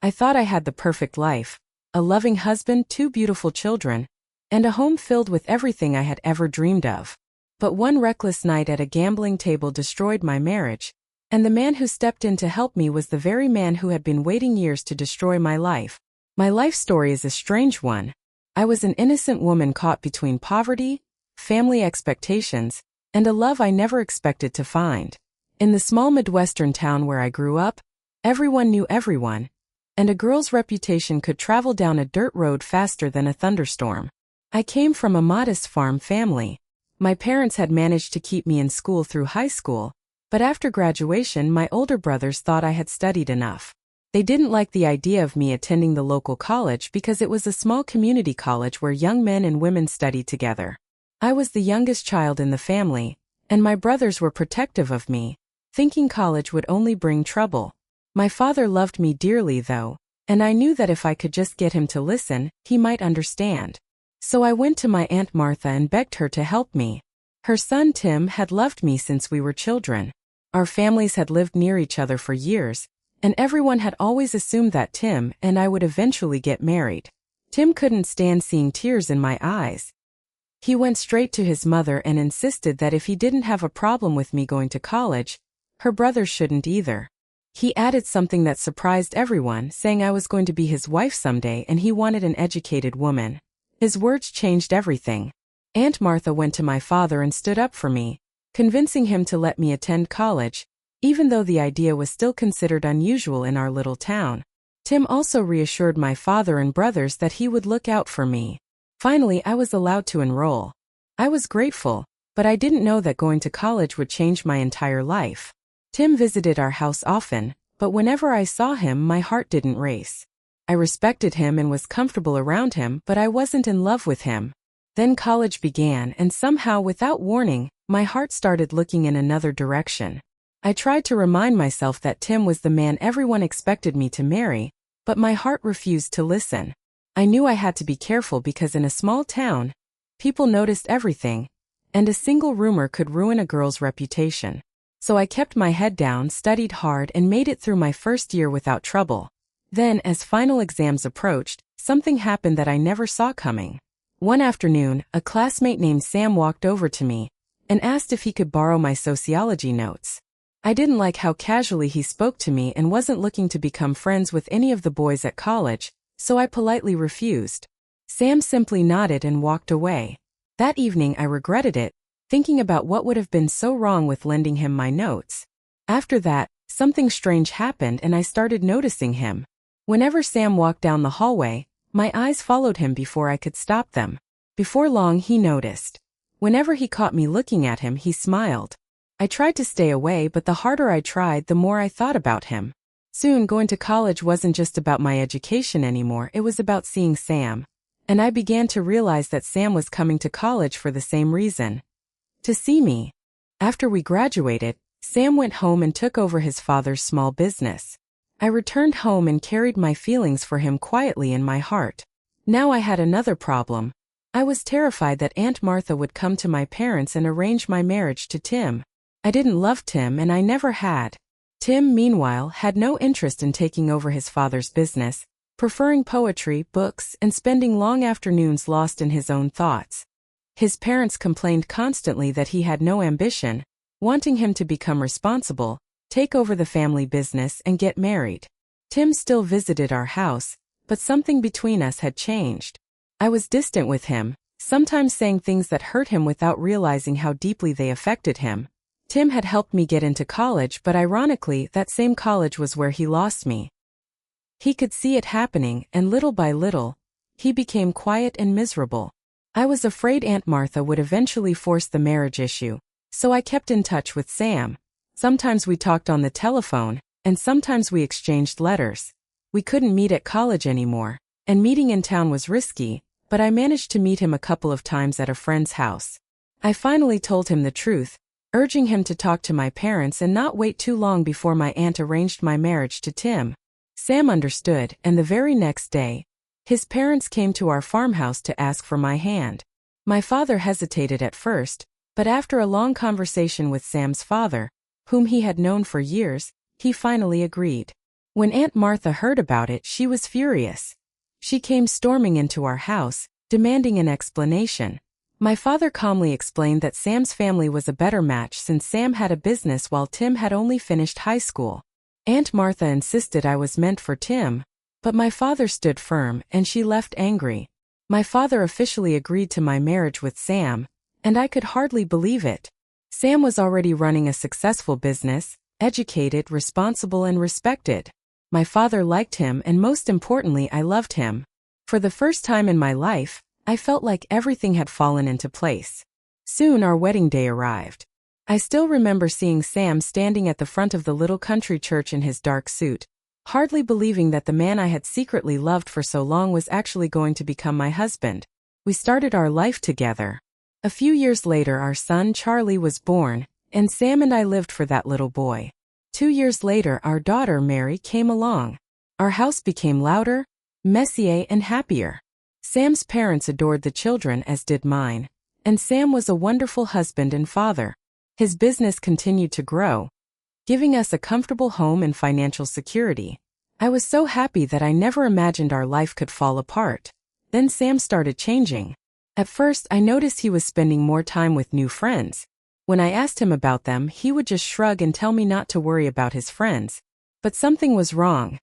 I thought I had the perfect life, a loving husband, two beautiful children, and a home filled with everything I had ever dreamed of. But one reckless night at a gambling table destroyed my marriage, and the man who stepped in to help me was the very man who had been waiting years to destroy my life. My life story is a strange one. I was an innocent woman caught between poverty, family expectations, and a love I never expected to find. In the small Midwestern town where I grew up, everyone knew everyone, and a girl's reputation could travel down a dirt road faster than a thunderstorm. I came from a modest farm family. My parents had managed to keep me in school through high school, but after graduation my older brothers thought I had studied enough. They didn't like the idea of me attending the local college because it was a small community college where young men and women studied together. I was the youngest child in the family, and my brothers were protective of me, thinking college would only bring trouble. My father loved me dearly though, and I knew that if I could just get him to listen, he might understand. So I went to my Aunt Martha and begged her to help me. Her son Tim had loved me since we were children. Our families had lived near each other for years, and everyone had always assumed that Tim and I would eventually get married. Tim couldn't stand seeing tears in my eyes. He went straight to his mother and insisted that if he didn't have a problem with me going to college, her brothers shouldn't either. He added something that surprised everyone, saying I was going to be his wife someday and he wanted an educated woman. His words changed everything. Aunt Martha went to my father and stood up for me, convincing him to let me attend college, even though the idea was still considered unusual in our little town. Tim also reassured my father and brothers that he would look out for me. Finally, I was allowed to enroll. I was grateful, but I didn't know that going to college would change my entire life. Tim visited our house often, but whenever I saw him, my heart didn't race. I respected him and was comfortable around him, but I wasn't in love with him. Then college began, and somehow, without warning, my heart started looking in another direction. I tried to remind myself that Tim was the man everyone expected me to marry, but my heart refused to listen. I knew I had to be careful because in a small town, people noticed everything, and a single rumor could ruin a girl's reputation. So I kept my head down, studied hard, and made it through my first year without trouble. Then, as final exams approached, something happened that I never saw coming. One afternoon, a classmate named Sam walked over to me and asked if he could borrow my sociology notes. I didn't like how casually he spoke to me and wasn't looking to become friends with any of the boys at college, so I politely refused. Sam simply nodded and walked away. That evening I regretted it, thinking about what would have been so wrong with lending him my notes. After that, something strange happened and I started noticing him. Whenever Sam walked down the hallway, my eyes followed him before I could stop them. Before long he noticed. Whenever he caught me looking at him, he smiled. I tried to stay away, but the harder I tried, the more I thought about him. Soon going to college wasn't just about my education anymore, it was about seeing Sam. And I began to realize that Sam was coming to college for the same reason. To see me. After we graduated, Sam went home and took over his father's small business. I returned home and carried my feelings for him quietly in my heart. Now I had another problem. I was terrified that Aunt Martha would come to my parents and arrange my marriage to Tim. I didn't love Tim and I never had. Tim, meanwhile, had no interest in taking over his father's business, preferring poetry, books, and spending long afternoons lost in his own thoughts. His parents complained constantly that he had no ambition, wanting him to become responsible, take over the family business, and get married. Tim still visited our house, but something between us had changed. I was distant with him, sometimes saying things that hurt him without realizing how deeply they affected him. Tim had helped me get into college, but ironically, that same college was where he lost me. He could see it happening, and little by little, he became quiet and miserable. I was afraid Aunt Martha would eventually force the marriage issue, so I kept in touch with Sam. Sometimes we talked on the telephone, and sometimes we exchanged letters. We couldn't meet at college anymore, and meeting in town was risky, but I managed to meet him a couple of times at a friend's house. I finally told him the truth, urging him to talk to my parents and not wait too long before my aunt arranged my marriage to Tim. Sam understood, and the very next day, his parents came to our farmhouse to ask for my hand. My father hesitated at first, but after a long conversation with Sam's father, whom he had known for years, he finally agreed. When Aunt Martha heard about it, she was furious. She came storming into our house, demanding an explanation. My father calmly explained that Sam's family was a better match since Sam had a business while Tim had only finished high school. Aunt Martha insisted I was meant for Tim, but my father stood firm and she left angry. My father officially agreed to my marriage with Sam, and I could hardly believe it. Sam was already running a successful business, educated, responsible, and respected. My father liked him, and most importantly, I loved him. For the first time in my life, I felt like everything had fallen into place. Soon our wedding day arrived. I still remember seeing Sam standing at the front of the little country church in his dark suit, hardly believing that the man I had secretly loved for so long was actually going to become my husband. We started our life together. A few years later, our son Charlie was born, and Sam and I lived for that little boy. 2 years later, our daughter Mary came along. Our house became louder, messier, and happier. Sam's parents adored the children, as did mine, and Sam was a wonderful husband and father. His business continued to grow, giving us a comfortable home and financial security. I was so happy that I never imagined our life could fall apart. Then Sam started changing. At first, I noticed he was spending more time with new friends. When I asked him about them, he would just shrug and tell me not to worry about his friends. But something was wrong.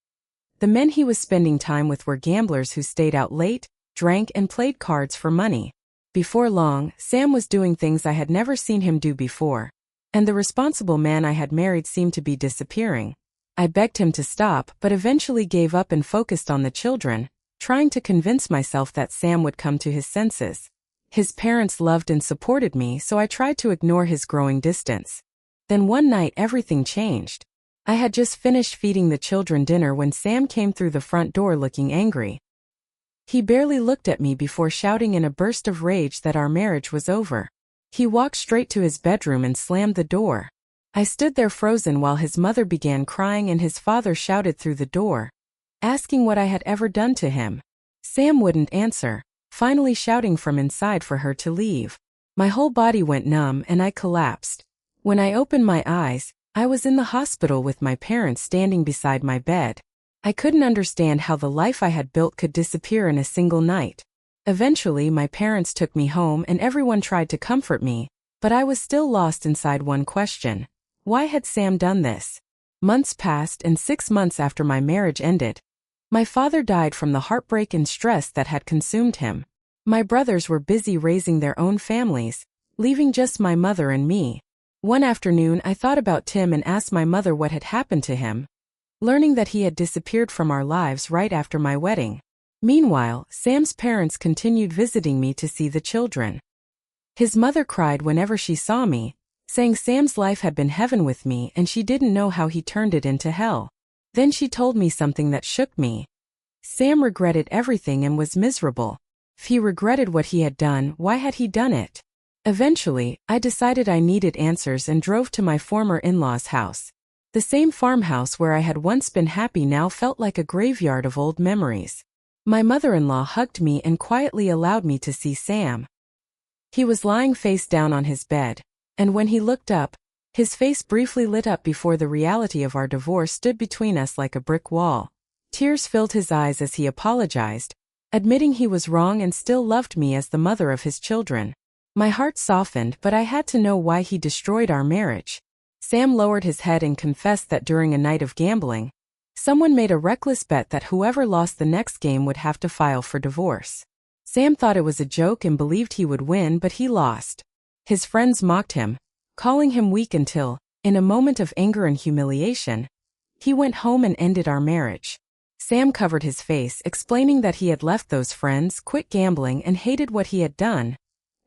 The men he was spending time with were gamblers who stayed out late, drank, and played cards for money. Before long, Sam was doing things I had never seen him do before, and the responsible man I had married seemed to be disappearing. I begged him to stop, but eventually gave up and focused on the children, trying to convince myself that Sam would come to his senses. His parents loved and supported me, so I tried to ignore his growing distance. Then one night everything changed. I had just finished feeding the children dinner when Sam came through the front door looking angry. He barely looked at me before shouting in a burst of rage that our marriage was over. He walked straight to his bedroom and slammed the door. I stood there frozen while his mother began crying and his father shouted through the door, asking what I had ever done to him. Sam wouldn't answer, finally shouting from inside for her to leave. My whole body went numb and I collapsed. When I opened my eyes, I was in the hospital with my parents standing beside my bed. I couldn't understand how the life I had built could disappear in a single night. Eventually, my parents took me home and everyone tried to comfort me, but I was still lost inside one question. Why had Sam done this? Months passed, and 6 months after my marriage ended, my father died from the heartbreak and stress that had consumed him. My brothers were busy raising their own families, leaving just my mother and me. One afternoon, I thought about Tim and asked my mother what had happened to him, learning that he had disappeared from our lives right after my wedding. Meanwhile, Sam's parents continued visiting me to see the children. His mother cried whenever she saw me, saying Sam's life had been heaven with me and she didn't know how he turned it into hell. Then she told me something that shook me. Sam regretted everything and was miserable. If he regretted what he had done, why had he done it? Eventually, I decided I needed answers and drove to my former in-laws' house. The same farmhouse where I had once been happy now felt like a graveyard of old memories. My mother-in-law hugged me and quietly allowed me to see Sam. He was lying face down on his bed, and when he looked up, his face briefly lit up before the reality of our divorce stood between us like a brick wall. Tears filled his eyes as he apologized, admitting he was wrong and still loved me as the mother of his children. My heart softened, but I had to know why he destroyed our marriage. Sam lowered his head and confessed that during a night of gambling, someone made a reckless bet that whoever lost the next game would have to file for divorce. Sam thought it was a joke and believed he would win, but he lost. His friends mocked him, calling him weak until, in a moment of anger and humiliation, he went home and ended our marriage. Sam covered his face, explaining that he had left those friends, quit gambling, and hated what he had done,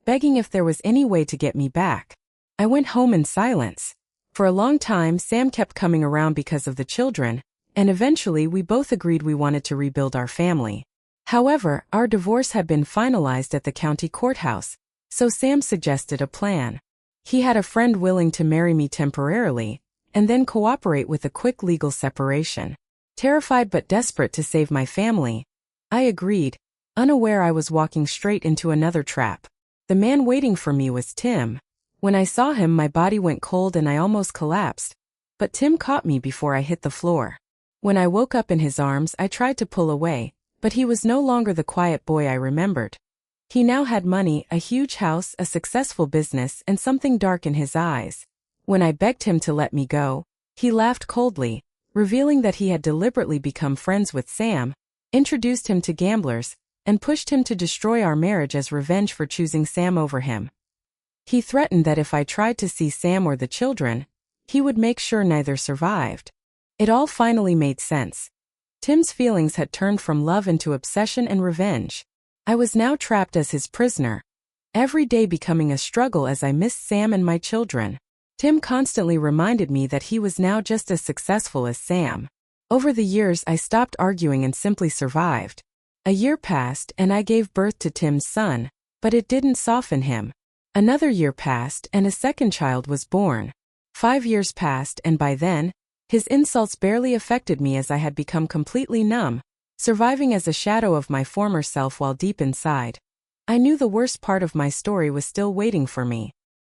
begging if there was any way to get me back. I went home in silence. For a long time, Sam kept coming around because of the children, and eventually we both agreed we wanted to rebuild our family. However, our divorce had been finalized at the county courthouse, so Sam suggested a plan. He had a friend willing to marry me temporarily, and then cooperate with a quick legal separation. Terrified but desperate to save my family, I agreed, unaware I was walking straight into another trap. The man waiting for me was Tim. When I saw him, my body went cold and I almost collapsed, but Tim caught me before I hit the floor. When I woke up in his arms, I tried to pull away, but he was no longer the quiet boy I remembered. He now had money, a huge house, a successful business, and something dark in his eyes. When I begged him to let me go, he laughed coldly, revealing that he had deliberately become friends with Sam, introduced him to gamblers, and pushed him to destroy our marriage as revenge for choosing Sam over him. He threatened that if I tried to see Sam or the children, he would make sure neither survived. It all finally made sense. Tim's feelings had turned from love into obsession and revenge. I was now trapped as his prisoner, every day becoming a struggle as I missed Sam and my children. Tim constantly reminded me that he was now just as successful as Sam. Over the years, I stopped arguing and simply survived. A year passed and I gave birth to Tim's son, but it didn't soften him. Another year passed and a second child was born. 5 years passed and by then, his insults barely affected me as I had become completely numb, surviving as a shadow of my former self while deep inside, I knew the worst part of my story was still waiting for me.